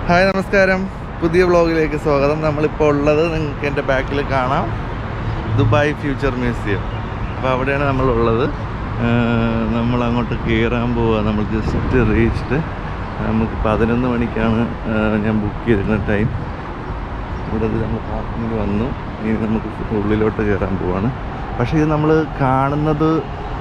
Hi നമസ്കാരം, പുതിയ വ്ളോഗിലേക്ക് സ്വാഗതം. നമ്മളിപ്പോൾ ഉള്ളത് നിങ്ങൾക്ക് എൻ്റെ ബാക്കിൽ കാണാം, ദുബായ് ഫ്യൂച്ചർ മ്യൂസിയം. അപ്പോൾ അവിടെയാണ് നമ്മളുള്ളത്. നമ്മൾ അങ്ങോട്ട് കയറാൻ പോവുക. നമ്മൾ ജസ്റ്റ് റീച്ച്ഡ്. നമുക്ക് 11 മണിക്കാണ് ഞാൻ ബുക്ക് ചെയ്തിരുന്ന ടൈം. ഇവിടെ നമ്മൾ പാർക്കിങ്ങിൽ വന്നു. ഇനി നമുക്ക് ഉള്ളിലോട്ട് കയറാൻ പോവാണ്. പക്ഷേ ഇത് നമ്മൾ കാണുന്നത്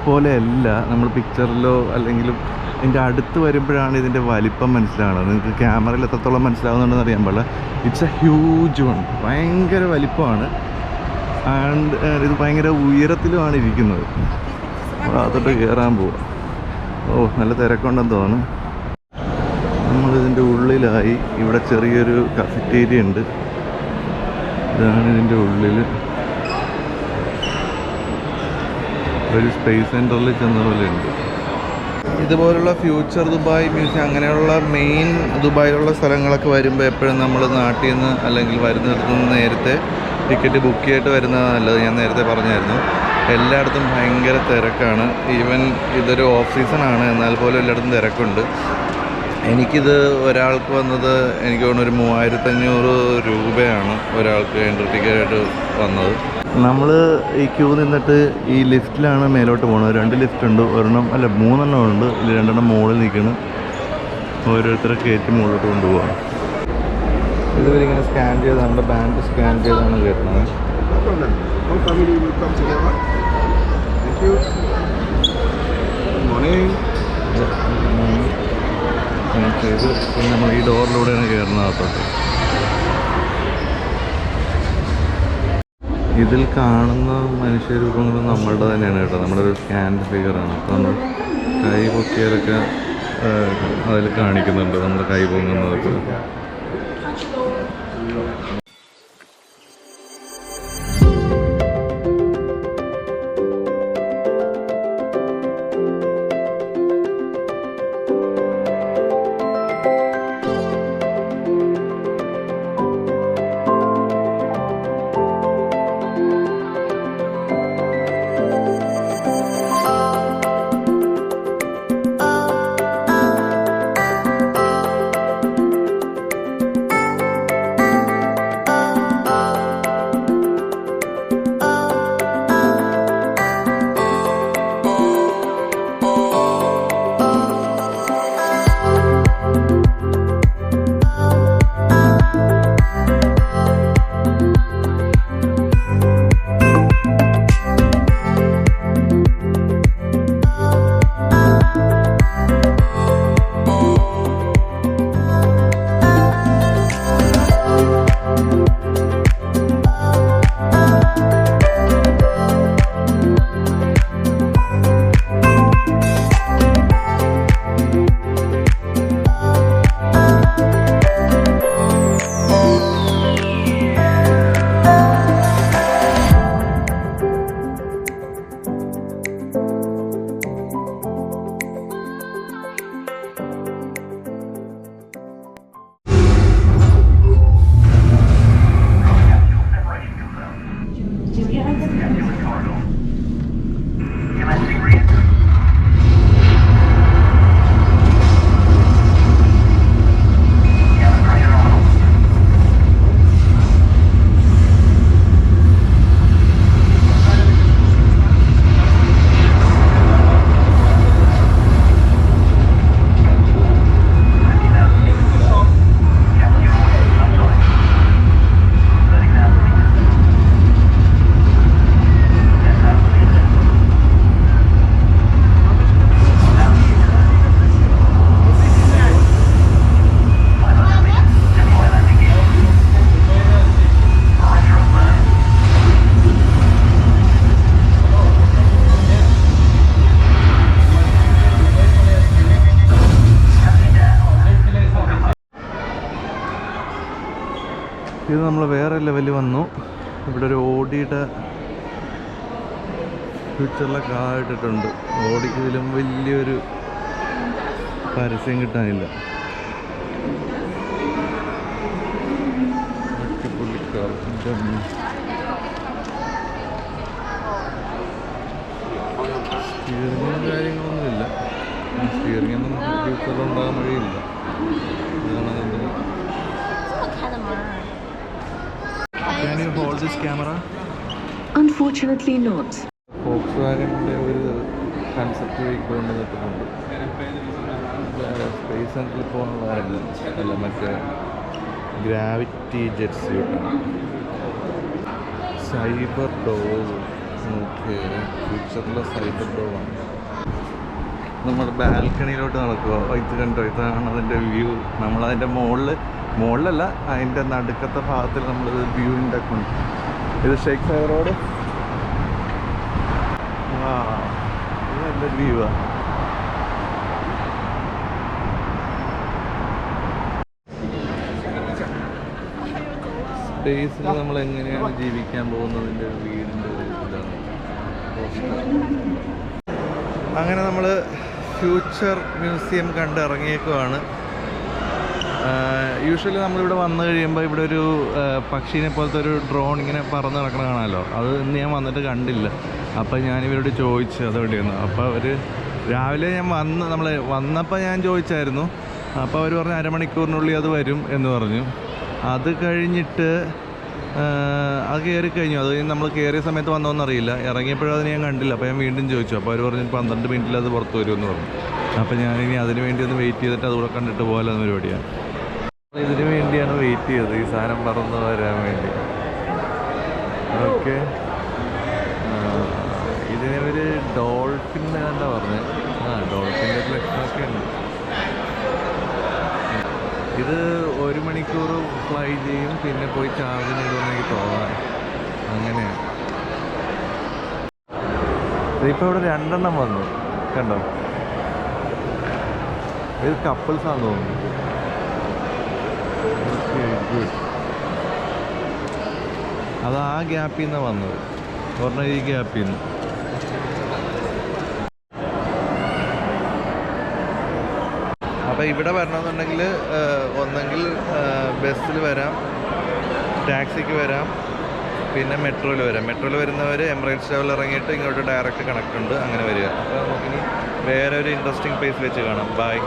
പോലെയല്ല. നമ്മൾ പിക്ചറിലോ അല്ലെങ്കിലും ഇതിൻ്റെ അടുത്ത് വരുമ്പോഴാണ് ഇതിൻ്റെ വലിപ്പം മനസ്സിലാവുന്നത്. നിങ്ങൾക്ക് ക്യാമറയിൽ എത്രത്തോളം മനസ്സിലാവുന്നുണ്ടെന്ന് അറിയാൻ പാടില്ല. It's A huge one. ഭയങ്കര വലിപ്പമാണ്. ആൻഡ് ഇത് ഭയങ്കര ഉയരത്തിലുമാണ് ഇരിക്കുന്നത്. അതോട്ട് കയറാൻ പോവുക. നല്ല തിരക്കുണ്ടെന്ന് തോന്നുന്നു. നമ്മളിതിൻ്റെ ഉള്ളിലായി. ഇവിടെ ചെറിയൊരു കഫറ്റേരിയ ഉണ്ട്. ഇതാണ് ഇതിൻ്റെ ഉള്ളിൽ. ഒരു സ്പേസ് സെൻറ്ററിൽ ചെന്ന പോലെ ഉണ്ട്. ഇതുപോലുള്ള ഫ്യൂച്ചർ ദുബായ് മ്യൂസിയം അങ്ങനെയുള്ള മെയിൻ ദുബായിലുള്ള സ്ഥലങ്ങളൊക്കെ വരുമ്പോൾ എപ്പോഴും നമ്മൾ നാട്ടിൽ നിന്ന് അല്ലെങ്കിൽ വരുന്നിടത്തു നിന്ന് നേരത്തെ ടിക്കറ്റ് ബുക്ക് ചെയ്തിട്ട് വരുന്നത് നല്ലത്. ഞാൻ നേരത്തെ പറഞ്ഞായിരുന്നു. എല്ലായിടത്തും ഭയങ്കര തിരക്കാണ്. ഈവൻ ഇതൊരു ഓഫ് സീസണാണ്, എന്നാൽ പോലും എല്ലായിടത്തും തിരക്കുണ്ട്. എനിക്കിത് ഒരാൾക്ക് വന്നത് എനിക്ക് തോന്നുന്നു ഒരു 3500 രൂപയാണ് ഒരാൾക്ക് എൻട്രി ടിക്കറ്റായിട്ട് വന്നത്. നമ്മൾ ഈ ക്യൂ നിന്നിട്ട് ഈ ലിഫ്റ്റിലാണ് മേലോട്ട് പോകുന്നത്. 2 ലിഫ്റ്റ് ഉണ്ട്. 3 ഉണ്ട്. ഇതിൽ 2 മുകളിൽ നിൽക്കുന്നു. ഓരോരുത്തരെ കയറ്റി മുകളിലോട്ട് കൊണ്ടുപോകാം. ഇതുവരിങ്ങനെ സ്കാൻ ചെയ്ത് നമ്മുടെ ബാൻഡ് സ്കാൻ ചെയ്താണ് കയറ്റുന്നത്. ചെയ്ത് പിന്നെ നമ്മൾ ഈ ഡോറിലൂടെയാണ് കയറുന്നത് അകത്തോട്ട്. ഇതിൽ കാണുന്ന മനുഷ്യരൂപങ്ങൾ നമ്മളുടെ തന്നെയാണ് കേട്ടോ. നമ്മുടെ ഒരു സ്കാൻഡ് ഫിഗറാണ്. അപ്പോൾ നമ്മൾ കൈ പൊക്കിയാലൊക്കെ അതിൽ കാണിക്കുന്നുണ്ട്, നമ്മുടെ കൈ പൊങ്ങുന്നതൊക്കെ. ഇത് നമ്മൾ വേറെ ലെവലിൽ വന്നു. ഇവിടെ ഒരു ഓടിയുടെ ഫ്യൂച്ചറിലെ കാർ ഇട്ടിട്ടുണ്ട്. ഓടിക്ക് ഇതിലും വലിയൊരു പരസ്യം കിട്ടാനില്ല. അടിപൊളി കാർ. സ്റ്റിയറിങ്ങും കാര്യങ്ങളൊന്നുമില്ല. സ്റ്റിയറിംഗ് ഒന്നും ഫ്യൂച്ചറിലുണ്ടാകാൻ വഴിയില്ല. ഇതാണ് അതിൻ്റെ ദിസ് ക്യാമറ? Unfortunately not. ഫോക്സ് വാഗണിൻ്റെ ഒരു കൺസെപ്റ്റ് വെഹിക്കിൾ കൊണ്ട് നിൽക്കുന്നുണ്ട്. സ്പേസ് സെൻറ്ററിൽ പോകാനുള്ളതല്ല, അല്ല മറ്റേ ഗ്രാവിറ്റി ജെറ്റ് സ്യൂട്ടാണ്. സൈബർ ഡോവ്, ഓക്കെ, ഫ്യൂച്ചറിലെ സൈബർ ഡോവാണ്. നമ്മൾ ബാൽക്കണിയിലോട്ട് നടക്കുക. ഇത് കണ്ടോ, ഇതാണ് അതിൻ്റെ വ്യൂ. നമ്മളതിൻ്റെ മുകളിലല്ല, അതിൻ്റെ നടുക്കത്തെ ഭാഗത്തിൽ നമ്മളിത് വ്യൂവിൻ്റെ ഒക്കെ ഉണ്ട്. ഇത് ഷേഖ് സാഗർ റോഡ്. ആ, ഇത് നല്ലൊരു വ്യൂവാണ്. സ്പേസിൽ നമ്മൾ എങ്ങനെയാണ് ജീവിക്കാൻ പോകുന്നതിൻ്റെ ഒരു വീടിൻ്റെ ഒരു ഇതാണ്. അങ്ങനെ നമ്മൾ ഫ്യൂച്ചർ മ്യൂസിയം കണ്ടിറങ്ങിയേക്കുവാണ്. യൂഷ്വലി നമ്മളിവിടെ വന്നു കഴിയുമ്പോൾ ഇവിടെ ഒരു പക്ഷീനെ പോലത്തെ ഒരു ഡ്രോൺ ഇങ്ങനെ പറന്ന് നടക്കണം കാണാമല്ലോ. അത് ഇന്ന് ഞാൻ വന്നിട്ട് കണ്ടില്ല. അപ്പോൾ ഞാനിവരോട് ചോദിച്ചു അതെവിടെയാണ്. അപ്പോൾ അവർ രാവിലെ ഞാൻ വന്നപ്പോൾ ഞാൻ ചോദിച്ചായിരുന്നു. അപ്പോൾ അവർ പറഞ്ഞു അരമണിക്കൂറിനുള്ളിൽ അത് വരും എന്ന് പറഞ്ഞു. അത് കഴിഞ്ഞിട്ട് അത് കയറിക്കഴിഞ്ഞു. അത് നമ്മൾ കയറിയ സമയത്ത് വന്നോന്നറിയില്ല. ഇറങ്ങിയപ്പോഴും അതിന് ഞാൻ കണ്ടില്ല. അപ്പോൾ ഞാൻ വീണ്ടും ചോദിച്ചു. അപ്പോൾ അവർ പറഞ്ഞു 12 മിനിറ്റിൽ അത് പുറത്ത് വരുമെന്ന് പറഞ്ഞു. അപ്പോൾ ഞാനിനി അതിന് വേണ്ടി ഒന്ന് വെയിറ്റ് ചെയ്തിട്ട് അതുകൂടെ കണ്ടിട്ട് പോകാമെന്ന പരിപാടിയാണ്. ഇതിന് വേണ്ടിയാണ് വെയിറ്റ് ചെയ്തത്, ഈ സാധനം പറന്ന് വരാൻ വേണ്ടി. ഓക്കെ, ഇതിനെ ഒരു ഡോൾഫിൻ എന്താ പറഞ്ഞത്? ഡോൾഫിൻ്റെ ഒരു ലക്ഷണമൊക്കെ ഉണ്ട്. ഇത് 1 മണിക്കൂർ ഫ്ലൈ ചെയ്യും, പിന്നെ പോയി ചാർജിന് ഇടുമെന്നെനിക്ക് തോന്നാൻ. അങ്ങനെയാണ്. ഇപ്പോൾ ഇവിടെ 2 എണ്ണം വന്നു, കണ്ടോ? ഇത് കപ്പിൾസാണെന്ന് തോന്നുന്നു. Okay, good. അത് ആ ഗ്യാപ്പിൽ നിന്നാണ് വന്നത്, പറഞ്ഞ ഈ ഗ്യാപ്പിൽ നിന്ന്. അപ്പോൾ ഇവിടെ വരണമെന്നുണ്ടെങ്കിൽ ഒന്നെങ്കിൽ ബസ്സിൽ വരാം, ടാക്സിക്ക് വരാം, പിന്നെ മെട്രോയിൽ വരാം. മെട്രോയിൽ വരുന്നവർ എമിറേറ്റ്സ് ട്രാവൽ ഇറങ്ങിയിട്ട് ഇങ്ങോട്ട് ഡയറക്റ്റ് കണക്ട് ഉണ്ട്, അങ്ങനെ വരിക. അപ്പോൾ നമുക്കിനി വേറെ ഒരു ഇൻട്രസ്റ്റിംഗ് പ്ലേസ് വെച്ച് കാണാം. ബൈ.